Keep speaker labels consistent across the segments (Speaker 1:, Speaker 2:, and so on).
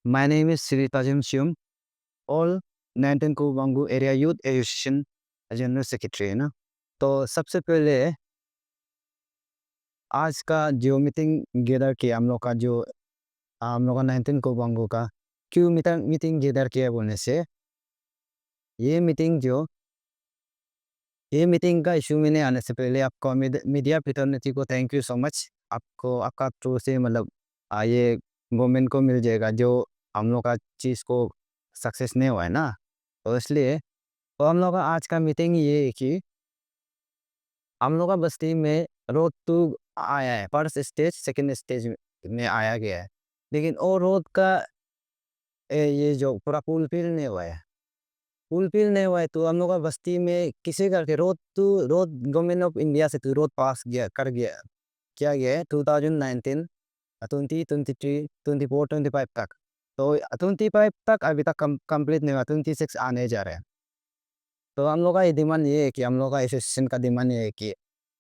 Speaker 1: My name is Sri Tajim Sium, all 19 को वांगू area youth association general secretary है ना। तो सबसे पहले आज का जो मीटिंग गेदर किया हम लोग का जो हम लोग का 19 को वांगू का क्यों मीटिंग गेदर किया बोलने से ये मीटिंग जो ये मीटिंग का इशू में नहीं आने से पहले आपको मीडिया फ्रेटर्निटी को थैंक यू सो मच। आपको आपका थ्रू से मतलब ये गवर्नमेंट को मिल जाएगा जो हम लोग का चीज़ को सक्सेस नहीं हुआ है ना। तो इसलिए तो हम लोग का आज का मीटिंग ये है कि हम लोग का बस्ती में रोड टू आया है, फर्स्ट स्टेज सेकंड स्टेज में आया गया है, लेकिन वो रोड का ये जो पूरा फुलफिल नहीं हुआ है। फुलफिल नहीं हुआ है तो हम लोग का बस्ती में किसी करके रोड गवर्नमेंट ऑफ इंडिया से तो रोड पास गया कर गया किया गया है 2019 2023 24 25 तक। तो 25 तक अभी तक कंप्लीट नहीं हुआ, 26 आने जा रहे हैं। तो हम लोग का ये डिमांड ये है कि हम लोग का एसोसिएशन का डिमांड ये है कि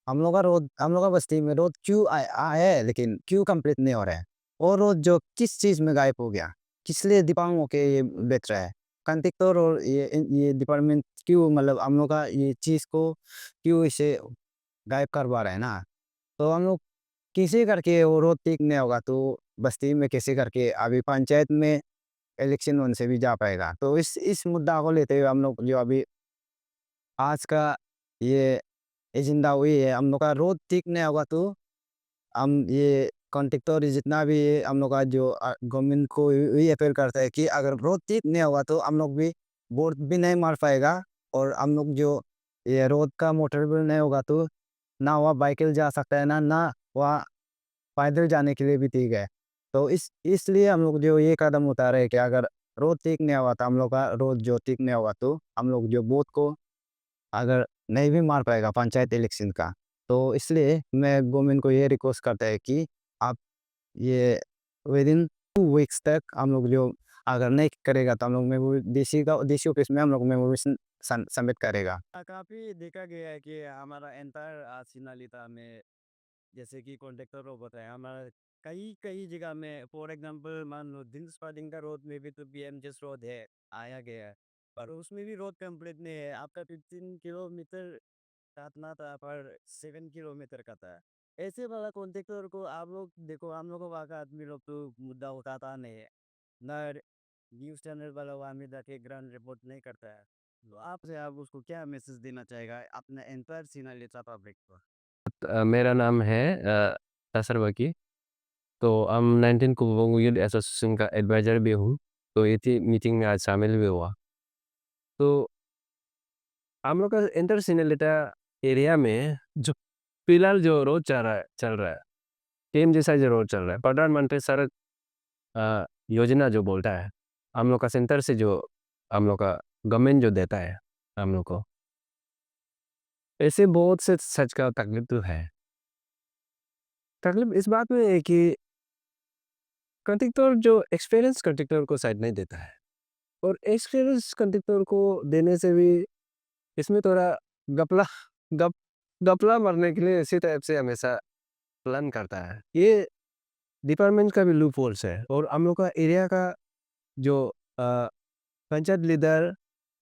Speaker 1: हम लोग का बस्ती में रोड क्यों आया है लेकिन क्यों कंप्लीट नहीं हो रहा है। और रोड जो किस चीज़ में गायब हो गया, किस लिए दिपांग होके ये बेच रहा है कंट्रैक्टर और ये डिपार्टमेंट क्यों मतलब हम लोग का ये चीज़ को क्यों इसे गायब करवा रहा है ना। तो हम लोग कैसे करके वो रोड ठीक नहीं होगा तो बस्ती में कैसे करके अभी पंचायत में इलेक्शन उनसे भी जा पाएगा। तो इस मुद्दा को लेते हुए हम लोग जो अभी आज का ये एजेंडा हुई है, हम लोग का रोड ठीक नहीं होगा तो हम ये कॉन्ट्रैक्टर जितना भी हम लोग का जो गवर्नमेंट को यही अपील करता है कि अगर रोड ठीक नहीं होगा तो हम लोग भी वोट भी नहीं मार पाएगा। और हम लोग जो ये रोड का मोटरेबल नहीं होगा तो ना वहाँ बाइकिल जा सकता है ना वहाँ पैदल जाने के लिए भी ठीक है। तो इसलिए हम लोग जो ये कदम उठा रहे हैं कि अगर रोड ठीक नहीं होगा तो हम लोग का रोड जो ठीक नहीं होगा तो हम लोग जो वोट को अगर नहीं भी मार पाएगा पंचायत इलेक्शन का। तो इसलिए मैं गवर्नमेंट को ये रिक्वेस्ट करता है कि आप ये विदिन 2 वीक्स तक हम लोग जो अगर नहीं करेगा तो हम लोग डीसी ऑफिस में हम लोग मेमोरेशन सबमिट करेगा। काफ़ी देखा गया है कि हमारा एंटायर सिनालिता में जैसे कि कॉन्ट्रैक्टर लोग बताया हमारा कई कई जगह में फॉर एग्जांपल मान लो दिल्स-पादिंगा रोड में भी तो बीएमजेस रोड है, आया गया है। पर उसमें भी रोड कंप्लीट नहीं है। आपका 15 किलोमीटर काटना था पर 7 किलोमीटर का था। ऐसे वाला कॉन्ट्रैक्टर को आप लोग देखो हम लोग वहाँ का आदमी लोग तो मुद्दा उठाता नहीं है। ना न्यूज़ चैनल वाला वहाँ में जाके ग्राउंड रिपोर्ट नहीं करता है। तो आपसे आप उसको क्या मैसेज देना चाहेगा अपना एंटायर सीनालिसा पब्लिक को?
Speaker 2: मेरा नाम है तसर वकी। तो हम 19 कुवों यूथ एसोसिएशन का एडवाइज़र भी हूँ। तो ये थी मीटिंग में आज शामिल भी हुआ। तो हम लोग का इंटर सिनेलिटा एरिया में जो फिलहाल जो रोड चल रहा है, टीम जैसा जो रोड चल रहा है, प्रधानमंत्री सड़क योजना जो बोलता है, हम लोग का सेंटर से जो हम लोग का गवर्नमेंट जो देता है हम लोग को, ऐसे बहुत से सच का तकलीफ तो है। तकलीफ इस बात में है कि कंट्रैक्टर जो एक्सपीरियंस कंट्रैक्टर को साइड नहीं देता है और एक्सपीरियंस कंट्रैक्टर को देने से भी इसमें थोड़ा गपला गप गपला मारने के लिए इसी टाइप से हमेशा प्लान करता है। ये डिपार्टमेंट का भी लूप होल्स है और हम लोग का एरिया का जो पंचायत लीडर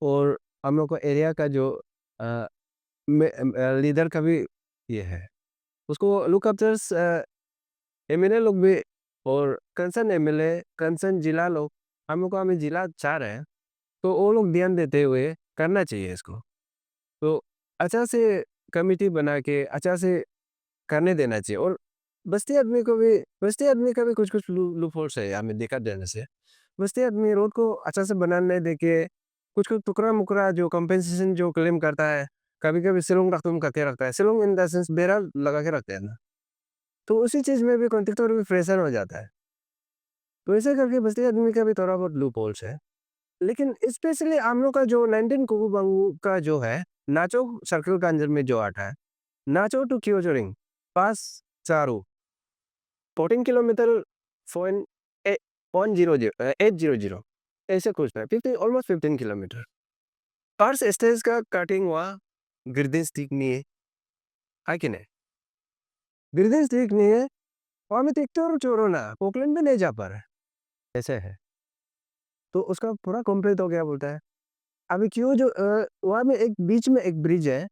Speaker 2: और हम लोग का एरिया का जो लीडर का भी ये है। उसको लुक अफ्टर्स एमएलए लोग भी और कंसर्न एमएलए कंसर्न जिला लोग हम लोग को हमें जिला चाह रहे हैं। तो वो लोग ध्यान देते हुए करना चाहिए इसको। तो अच्छा से कमिटी बना के अच्छा से करने देना चाहिए और बस्ती आदमी का भी कुछ-कुछ लूप होल्स है हमें देखा जाने से। बस्ती आदमी रोड को अच्छा से बनाने नहीं देके कुछ-कुछ टुकड़ा-मुकड़ा जो कंपेंसेशन जो क्लेम करता है, कभी-कभी सिलोंग-डाक्तुम करके रखता है। सिलोंग इन द सेंस बेड़ा लगा के रखते हैं ना, तो उसी चीज़ में भी कॉन्ट्रैक्टर भी प्रेशर हो जाता है। तो ऐसे करके बस्ती आदमी का भी थोड़ा बहुत लूप होल्स है। लेकिन स्पेशली हम लोग का जो 19 कुबू का जो है, नाचो सर्कल के अंदर में जो आता है, नाचो टू क्योजोरिंग पास चारू 14 किलोमीटर पॉइंट ए 800 ऐसे कुछ है 15 ऑलमोस्ट 15 किलोमीटर। फर्स्ट स्टेज का कटिंग हुआ गिरदिन ठीक नहीं है कि नहीं? गिरदिन ठीक नहीं है और हमें ट्रैक्टर छोड़ो ना, पोकलैंड में नहीं जा पा रहा है, ऐसे है। तो उसका पूरा कंप्लीट हो गया बोलता है। अभी क्यों जो वहाँ में एक बीच में एक ब्रिज है,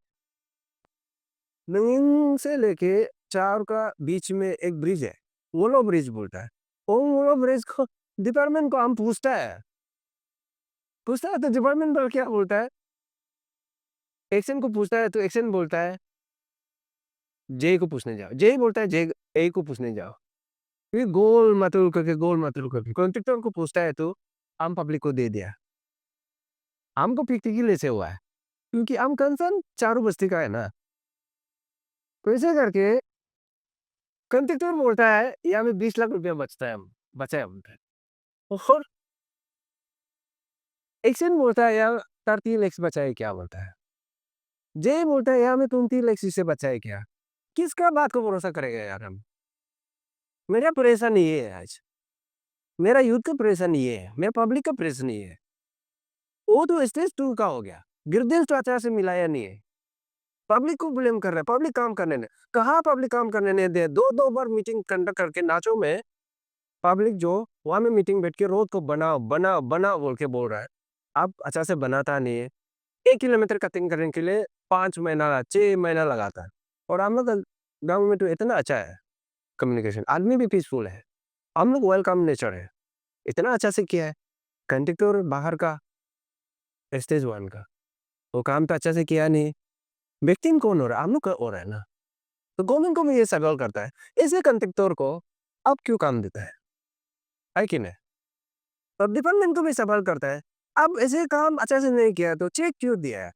Speaker 2: नंगीन से लेके चार का बीच में एक ब्रिज है, वोलो ब्रिज बोलता है। वो वोलो ब्रिज को डिपार्टमेंट को हम पूछता है तो डिपार्टमेंट वाला क्या बोलता है? एक्शन को पूछता है तो एक्शन बोलता है जे को पूछने जाओ, जे बोलता है जे ए को पूछने जाओ। फिर गोल मटोल करके कॉन्ट्रैक्टर को पूछता है तो आम पब्लिक को दे दिया। हमको प्रैक्टिकली ऐसे हुआ है, क्योंकि हम कंसर्न चारों बस्ती का है ना। तो ऐसे करके कॉन्ट्रैक्टर बोलता है यहाँ में 20 लाख रुपया बचा है बोलता है। और एक्शन बोलता है यार 30 लाख बचा है क्या बोलता है। जे बोलता है यहाँ में 29 लाख से बचा है क्या। किसका बात को भरोसा करेगा यार हम। मेरा परेशान ये है आज, मेरा यूथ का परेशान ये है, मेरा पब्लिक का परेशान ये है। वो तो स्टेज 2 का हो गया, गिरदिल तो अच्छा से मिलाया नहीं है। पब्लिक को ब्लेम कर रहा है, पब्लिक काम करने ने कहा, पब्लिक काम करने नहीं दे। दो बार मीटिंग कंडक्ट करके नाचो में पब्लिक जो वहां में मीटिंग बैठ के रोड को बनाओ बनाओ बनाओ बोल के बोल रहा है, आप अच्छा से बनाता नहीं है। 1 किलोमीटर कटिंग करने के लिए 5 महीना 6 महीना लगाता है। और हम लोग गाँव में तो इतना अच्छा है कम्युनिकेशन, आदमी भी पीसफुल है, हम लोग वेलकम नेचर है, इतना अच्छा से किया है। कंडक्टर बाहर का स्टेज 1 का वो काम तो अच्छा से किया नहीं। विक्टिम कौन हो रहा है? हम लोग का हो रहा है ना। तो गवर्नमेंट को भी ये सवाल करता है, ऐसे कंट्रैक्टर को अब क्यों काम देता है कि नहीं? और डिपार्टमेंट को भी सवाल करता है, अब ऐसे काम अच्छा से नहीं किया तो चेक क्यों दिया है,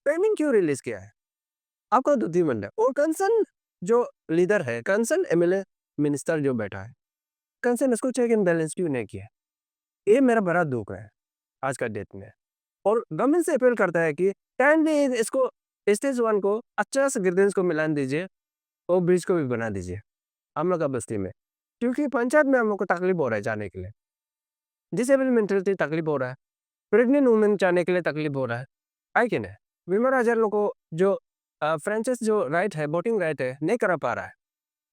Speaker 2: पेमेंट क्यों रिलीज किया है? आपका बुद्धिमंड है। और कंसर्न जो लीडर है, कंसर्न एमएलए मिनिस्टर जो बैठा है, कंसर्न उसको चेक एंड बैलेंस क्यों नहीं किया? ये मेरा बड़ा दुख है आज का डेट में। और गवर्नमेंट से अपील करता है कि काइंडली इसको स्टेज 1 को अच्छा से गिरदेंस को मिलान दीजिए और ब्रिज को भी बना दीजिए हम लोग का बस्ती में। क्योंकि पंचायत में हम लोग को तकलीफ हो रहा है जाने के लिए, डिसेबल मेंटलिटी तकलीफ हो रहा है, प्रेग्नेंट वुमेन जाने के लिए तकलीफ हो रहा है कि नहीं? बीमार आजार लोग को जो फ्रेंचाइज जो राइट है, वोटिंग राइट है, नहीं करा पा रहा है।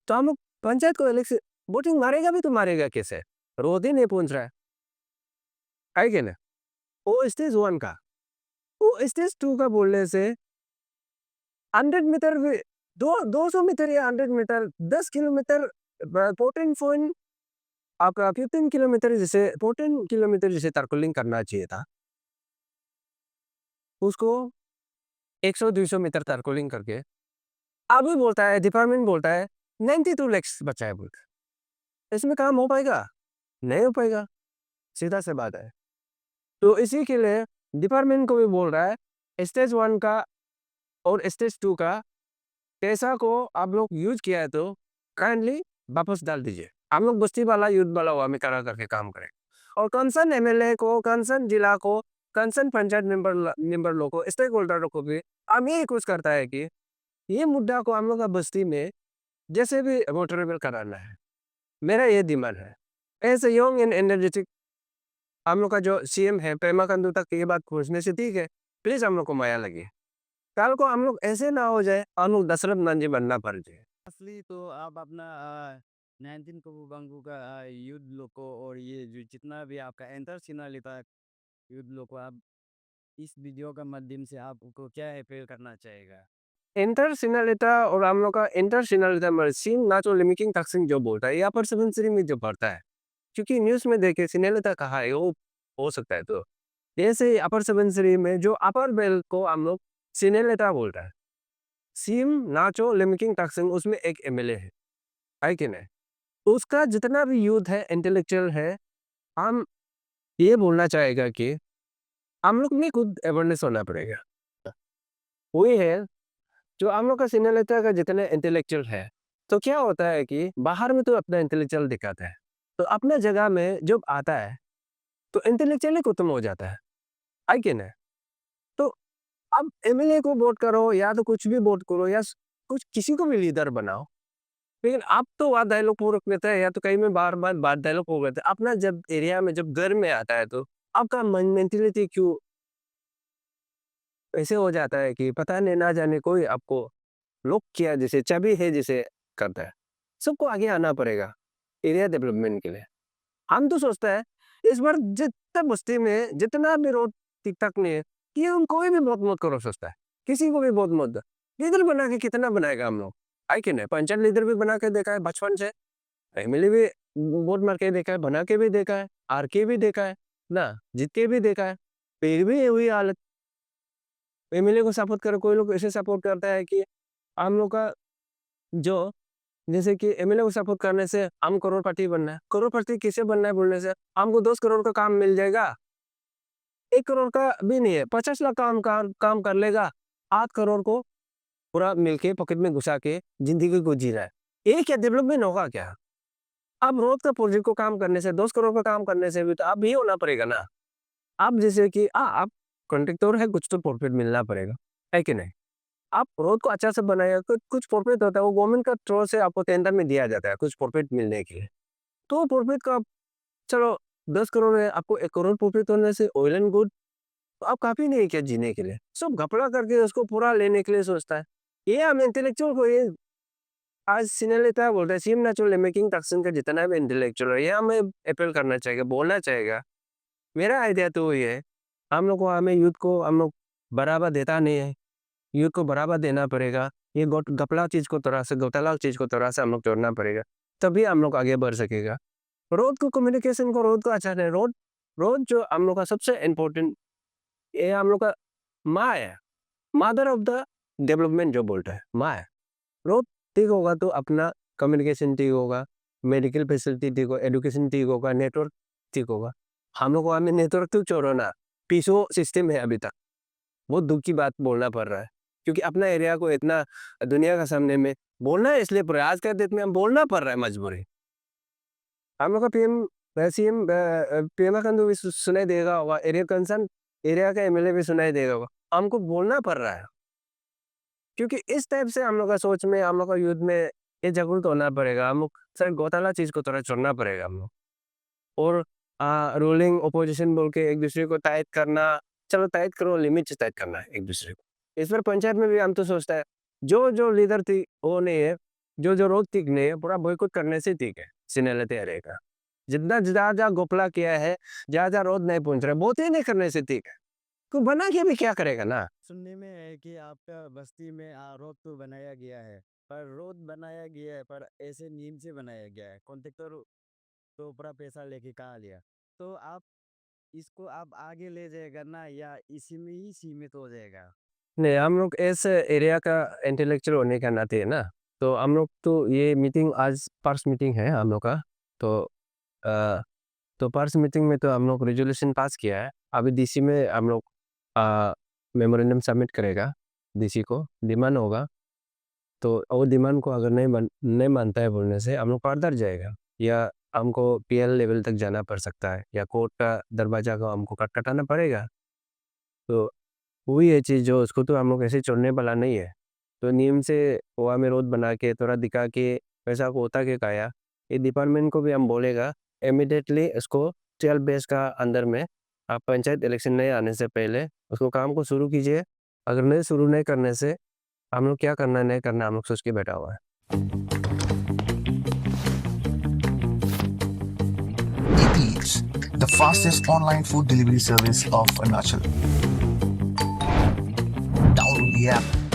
Speaker 2: तो हम लोग पंचायत को इलेक्शन वोटिंग मारेगा भी तो मारेगा कैसे? रोड ही नहीं पहुंच रहा है कि नहीं? वो स्टेज 1 का, वो स्टेज 2 का बोलने से 100 मीटर भी 200 मीटर या 100 मीटर 10 किलोमीटर 14 आपका 15 किलोमीटर जैसे 14 किलोमीटर जैसे तारकोलिंग करना चाहिए था, उसको 100-200 मीटर तारकोलिंग करके अभी बोलता है, डिपार्टमेंट बोलता है 92 लैक्स बचा है बोलता है। इसमें काम हो पाएगा? नहीं हो पाएगा, सीधा सी बात है। तो इसी के लिए डिपार्टमेंट को भी बोल रहा है स्टेज 1 का और स्टेज 2 का पैसा को आप लोग यूज किया है तो काइंडली वापस डाल दीजिए। हम लोग बस्ती वाला यूथ वाला हुआ में करा करके काम करें। और कंसर्न एमएलए को, कंसर्न जिला को, कंसर्न पंचायत मेंबर लोग को, स्टेक होल्डर को भी हम यही कुछ करता है कि ये मुद्दा को हम लोग का बस्ती में जैसे भी वोटेबल कराना है। मेरा ये डिमांड है। ऐसे यंग एंड एनर्जेटिक हम लोग का जो सीएम है पेमा खांडू तक ये बात पहुंचने से ठीक है, प्लीज हम लोग को माया लगे। कल को हम लोग ऐसे ना हो जाए, हम लोग दशरथ नंदी बनना पड़ जाए।
Speaker 1: असली तो आप अपना 19 को बंगू का युद्ध लोग को और ये जो जितना भी आपका एंटर सीनालिता युद्ध लोग को आप इस वीडियो का माध्यम से आपको क्या अपील करना चाहेगा?
Speaker 2: इंटर सिनालिटा और हम लोग का इंटर सिनालिटा मर्सिन नाचो लिमिकिंग टक्सिंग जो बोलता है, ये अपर सुबनसिरी में जो पढ़ता है, क्योंकि न्यूज़ में देखे सिनालिटा कहा है, वो हो सकता है। तो जैसे अपर सुबनसिरी में जो अपर बेल को हम लोग सिनालिटा बोलता है, सीम नाचो लिमिकिंग टक्सिंग उसमें एक एमएलए है कि नहीं? उसका जितना भी यूथ है, इंटेलेक्चुअल है, हम ये बोलना चाहेगा कि हम लोग में खुद अवेयरनेस होना पड़ेगा। वही है जो हम लोग का सिनेलेक्टर का जितने इंटेलेक्चुअल है, तो क्या होता है कि बाहर में तो अपना इंटेलेक्चुअल दिखाता है, तो अपने जगह में जब आता है तो इंटेलेक्चुअली खत्म हो जाता है कि नहीं? तो अब एमएलए को वोट करो या तो कुछ भी वोट करो या कुछ किसी को भी लीडर बनाओ, लेकिन आप तो वहाँ डायलॉग पूरक देता है या तो कहीं में बार बार बात डायलॉग हो गए थे अपना जब एरिया में जब घर में आता है तो आपका मेंटेलिटी क्यों ऐसे हो जाता है कि पता नहीं ना जाने कोई आपको लोग किया जैसे चाबी है जिसे करता है। सबको आगे आना पड़ेगा एरिया डेवलपमेंट के लिए। हम तो सोचता है इस बार जितना बस्ती में जितना भी रोड ठीक ठाक नहीं है, ये हम कोई भी बहुत मत करो सोचता है, किसी को भी बहुत मत लीडर बना के कितना बनाएगा हम लोग, है कि नहीं? पंचायत लीडर भी बना के देखा है बचपन से, एमएलए भी वोट मार के देखा है, बना के भी देखा है, हार के भी देखा है ना, जीत के भी देखा है, फिर भी ये हुई हालत। एमएलए को सपोर्ट करो, कोई लोग ऐसे सपोर्ट करता है कि हम लोग का जो जैसे कि एमएलए को सपोर्ट करने से हम करोड़पति बनना है। करोड़पति किसे बनना है बोलने से हमको 10 करोड़ का काम मिल जाएगा। 1 करोड़ का भी नहीं है, 50 लाख काम कर लेगा। 8 करोड़ को पूरा मिलके पॉकेट में घुसा के जिंदगी को जी रहा है। ये क्या डेवलपमेंट होगा क्या? अब रोड का प्रोजेक्ट को काम करने से 10 करोड़ का काम करने से भी तो अब ये होना पड़ेगा ना। अब जैसे कि आप कॉन्ट्रैक्टर है, कुछ तो प्रॉफिट मिलना पड़ेगा, है कि नहीं? आप रोड को अच्छा से बनाएगा, कुछ प्रॉफिट होता है, वो गवर्नमेंट का थ्रू से आपको टेंडर में दिया जाता है, कुछ प्रॉफिट मिलने के लिए। तो प्रॉफिट का चलो 10 करोड़ है, आपको 1 करोड़ प्रॉफिट होने से ऑयल एंड गुड, तो आप काफ़ी नहीं है क्या जीने के लिए? सब घपला करके उसको पूरा लेने के लिए सोचता है। ये हम इंटेलेक्चुअल को ये आज सीनियर नेता बोलते हैं, सीएम नेचुरल मेकिंग टक्सन का जितना भी इंटेलेक्चुअल है, ये हमें अपील करना चाहिए, बोलना चाहिए। मेरा आइडिया तो ये है, हम लोग को हमें यूथ को हम लोग बढ़ावा देता नहीं है। यूथ को बढ़ावा देना पड़ेगा। ये घपला चीज़ को थोड़ा-सा घोटाला चीज़ को थोड़ा-सा हम लोग छोड़ना पड़ेगा। तभी हम लोग आगे बढ़ सकेगा। रोड को कम्युनिकेशन को रोड को अच्छा नहीं रोड रोड जो हम लोग का सबसे इम्पोर्टेंट ये हम लोग का माँ है। मदर ऑफ द डेवलपमेंट जो बोलता है, माँ है। रोड ठीक होगा तो अपना कम्युनिकेशन ठीक होगा, मेडिकल फैसिलिटी ठीक होगा, एजुकेशन ठीक होगा, नेटवर्क ठीक होगा। हम लोग को हमें नेटवर्क तो छोड़ो ना, पीसो सिस्टम है अभी तक। बहुत दुःख की बात बोलना पड़ रहा है, क्योंकि अपना एरिया को इतना दुनिया का सामने में बोलना है इसलिए पड़ रहा है। आज के डेट में हम बोलना पड़ रहा है मजबूरी। हम लोग का सीएम पेमा खांडू भी सुनाई देगा होगा, एरिया कंसर्न एरिया का एमएलए भी सुनाई देगा होगा। हमको बोलना पड़ रहा है, क्योंकि इस टाइप से हम लोग का सोच में, हम लोग का यूथ में ये जागरूक होना पड़ेगा। हम लोग सर घोटाला चीज़ को थोड़ा छोड़ना पड़ेगा हम लोग। और रूलिंग अपोजिशन बोल के एक दूसरे को टाइट करना, चलो टाइट करो, लिमिट से टाइट करना है एक दूसरे को। इस बार पंचायत में भी हम तो सोचता है, जो लीडर थी वो नहीं है, जो रोड ठीक नहीं है, पूरा बॉयकॉट करने से ठीक है, सीनियरिटी रहेगा। जितना जहाँ-जहाँ घोटाला किया है, जहाँ-जहाँ रोड नहीं पहुँच रहा है, बहुत ही नहीं करने से ठीक है। कोई बना के भी क्या करेगा ना?
Speaker 1: सुनने में है कि आपका बस्ती में रोड तो बनाया गया है, पर रोड बनाया गया है पर ऐसे नीम से बनाया गया है। कॉन्ट्रैक्टर तो पूरा पैसा लेके कहाँ लिया? तो आप इसको आप आगे ले जाएगा ना या इसी में ही सीमित हो जाएगा?
Speaker 2: नहीं, हम लोग ऐसे एरिया का इंटेलेक्चुअल होने का नाते है ना, तो हम लोग तो ये मीटिंग आज पर्स मीटिंग है हम लोग का। तो अ, तो पर्स मीटिंग में तो हम लोग रेज़ोल्यूशन पास किया है। अभी डीसी में हम लोग मेमोरेंडम सबमिट करेगा, डीसी को डिमांड होगा। तो वो डिमांड को अगर नहीं मानता है बोलने से हम लोग फर्दर जाएगा, या हमको पीएल लेवल तक जाना पड़ सकता है, या कोर्ट का दरवाज़ा को हमको खटखटाना पड़ेगा। तो वही है चीज़, जो उसको तो हम लोग ऐसे छोड़ने वाला नहीं है। तो नीम से गोवा में रोड बना के थोड़ा दिखा के पैसा को होता के खाया, ये डिपार्टमेंट को भी हम बोलेगा इमीडिएटली इसको 12 डेज़ का अंदर में आप पंचायत इलेक्शन नहीं आने से पहले उसको काम को शुरू कीजिए। अगर शुरू नहीं करने से हम लोग क्या करना है नहीं करना हम लोग सोच के बैठा हुआ है।
Speaker 3: Eats, the fastest online food delivery service of Arunachal. Download the app